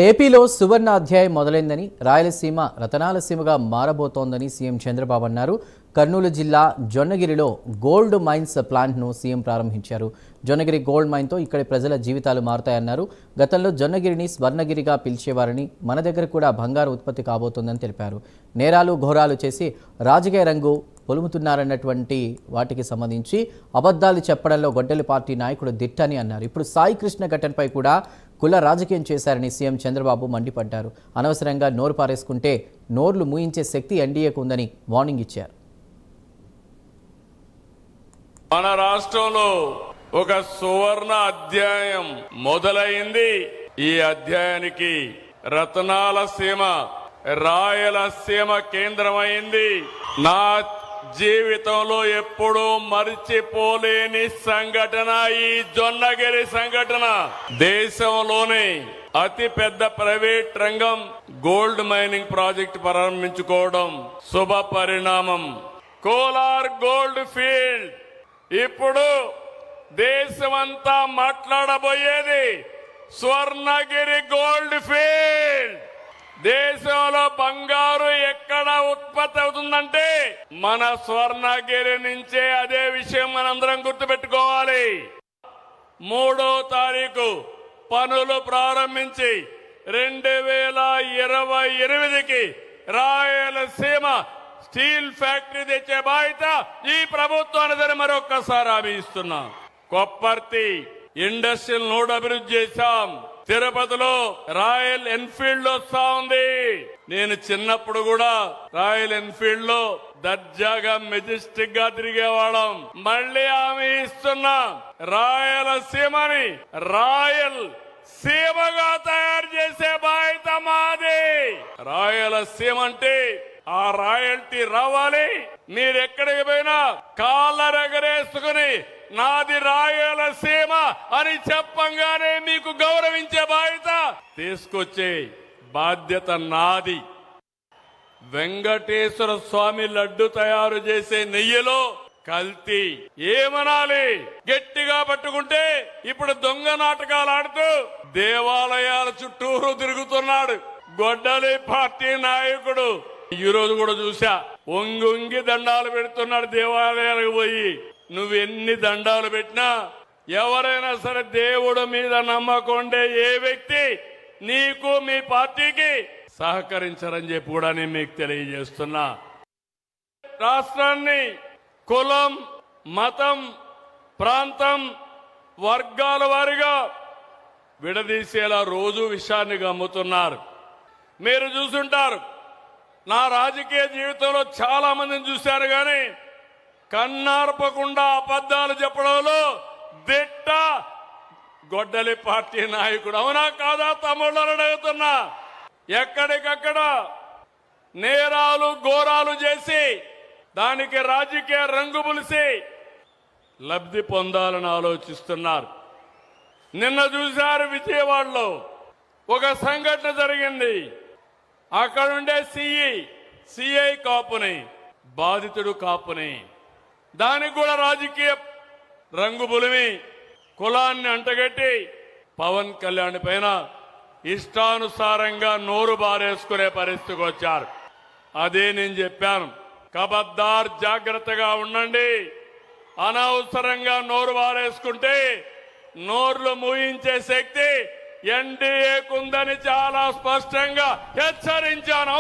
ఏపీలో సువర్ణ అధ్యాయం మొదలైందని, రాయలసీమ రతనాల సీమగా మారబోతోందని సీఎం చంద్రబాబు అన్నారు. కర్నూలు జిల్లా జొన్నగిరిలో గోల్డ్ మైన్స్ ప్లాంట్ను సీఎం ప్రారంభించారు. జొన్నగిరి గోల్డ్ మైన్తో ఇక్కడి ప్రజల జీవితాలు మారుతాయన్నారు. గతంలో జొన్నగిరిని స్వర్ణగిరిగా పిలిచేవారని, మన దగ్గర కూడా బంగారు ఉత్పత్తి కాబోతోందని తెలిపారు. నేరాలు ఘోరాలు చేసి రాజకీయ రంగు పొలుముతున్నారన్నటువంటి వాటికి సంబంధించి అబద్ధాలు చెప్పడంలో గొడ్డలి పార్టీ నాయకుడు దిట్టని అన్నారు. ఇప్పుడు సాయి కృష్ణ ఘటనపై కూడా కుల రాజకీయం చేశారని సీఎం చంద్రబాబు మండిపడ్డారు. అనవసరంగా నోరు పారేసుకుంటే నోర్లు మూయించే శక్తి ఎన్డీఏకు ఉందని వార్నింగ్ ఇచ్చారు. మన రాష్ట్రంలో ఒక సువర్ణ అధ్యాయం మొదలైంది. ఈ అధ్యాయానికి రతనాల సీమ, రాయలసీమ కేంద్రమైంది. నా జీవితంలో ఎప్పుడూ మరిచిపోలేని సంఘటన ఈ జొన్నగిరి సంఘటన. దేశంలోనే అతి పెద్ద ప్రైవేట్ రంగం గోల్డ్ మైనింగ్ ప్రాజెక్ట్ ప్రారంభించుకోవడం శుభ పరిణామం. కోలార్ గోల్డ్ ఫీల్డ్ ఇప్పుడు దేశమంతా మాట్లాడబోయేది స్వర్ణగిరి గోల్డ్ ఫీల్డ్. దేశంలో బంగారు ఎక్కడ ఉత్పత్తి అవుతుందంటే మన స్వర్ణగిరి నుంచే. అదే విషయం మనందరం గుర్తుపెట్టుకోవాలి. 3వ తారీఖు పనులు ప్రారంభించి 2028కి రాయలసీమ స్టీల్ ఫ్యాక్టరీ తెచ్చే బాధ్యత ఈ ప్రభుత్వాన్ని మరొక్కసారి హామీ ఇస్తున్నాం. కొప్పర్తి ఇండస్ట్రియల్ నోడ్ అభివృద్ధి చేశాం. తిరుపతిలో రాయల్ ఎన్ఫీల్డ్ వస్తా ఉంది. నేను చిన్నప్పుడు కూడా రాయల్ ఎన్ఫీల్డ్ లో దర్జాగా మెజెస్టిక్ గా తిరిగేవాళ్ళం. మళ్ళీ హామీ ఇస్తున్నా, రాయలసీమని రాయల్ సీమగా తయారు చేసే బాధ్యత మాది. రాయలసీమ అంటే ఆ రాయల్టీ రావాలి. మీరెక్కడికి పోయినా కాళ్ళరెగరేసుకుని నాది రాయలసీమ అని చెప్పంగానే మీకు గౌరవించే బాధ్యత తీసుకొచ్చే బాధ్యత నాది. వెంకటేశ్వర స్వామి లడ్డు తయారు చేసే నెయ్యిలో కల్తీ ఏమనాలి? గట్టిగా పట్టుకుంటే ఇప్పుడు దొంగ నాటకాలు ఆడుతూ దేవాలయాల చుట్టూరు తిరుగుతున్నాడు గొడ్డలి పార్టీ నాయకుడు. ఈ రోజు కూడా చూసా, ఒంగి దండాలు పెడుతున్నాడు దేవాలయాలకు పోయి. నువ్వు ఎన్ని దండాలు పెట్టినా ఎవరైనా సరే దేవుడు మీద నమ్మకుండే ఏ వ్యక్తి నీకు మీ పార్టీకి సహకరించరని చెప్పి కూడా నేను మీకు తెలియజేస్తున్నా. రాష్ట్రాన్ని కులం, మతం, ప్రాంతం, వర్గాల వారిగా విడదీసేలా రోజు విషయాన్ని గమ్ముతున్నారు. మీరు చూసుంటారు, నా రాజకీయ జీవితంలో చాలా మందిని చూశారు, కానీ కన్నార్పకుండా అబద్ధాలు చెప్పడంలో దిట్ట గొడ్డలి పార్టీ నాయకుడు. అవునా కాదా తమ్ముళ్ళని అడుగుతున్నా. ఎక్కడికక్కడ నేరాలు ఘోరాలు చేసి దానికి రాజకీయ రంగు పులిసి లబ్ధి పొందాలని ఆలోచిస్తున్నారు. నిన్న చూశారు విజయవాడలో ఒక సంఘటన జరిగింది. అక్కడుండే సిఐ కాపుని, బాధితుడు కాపుని, దానికి కూడా రాజకీయ రంగు పులిమి కులాన్ని అంటగట్టి పవన్ కళ్యాణ్ పైన ఇష్టానుసారంగా నోరు బారేసుకునే పరిస్థితికి వచ్చారు. అదే నేను చెప్పాను, కబద్దార్ జాగ్రత్తగా ఉండండి. అనవసరంగా నోరు బారేసుకుంటే నోర్లు మూయించే శక్తి ఎన్డీఏకుందని చాలా స్పష్టంగా హెచ్చరించాను.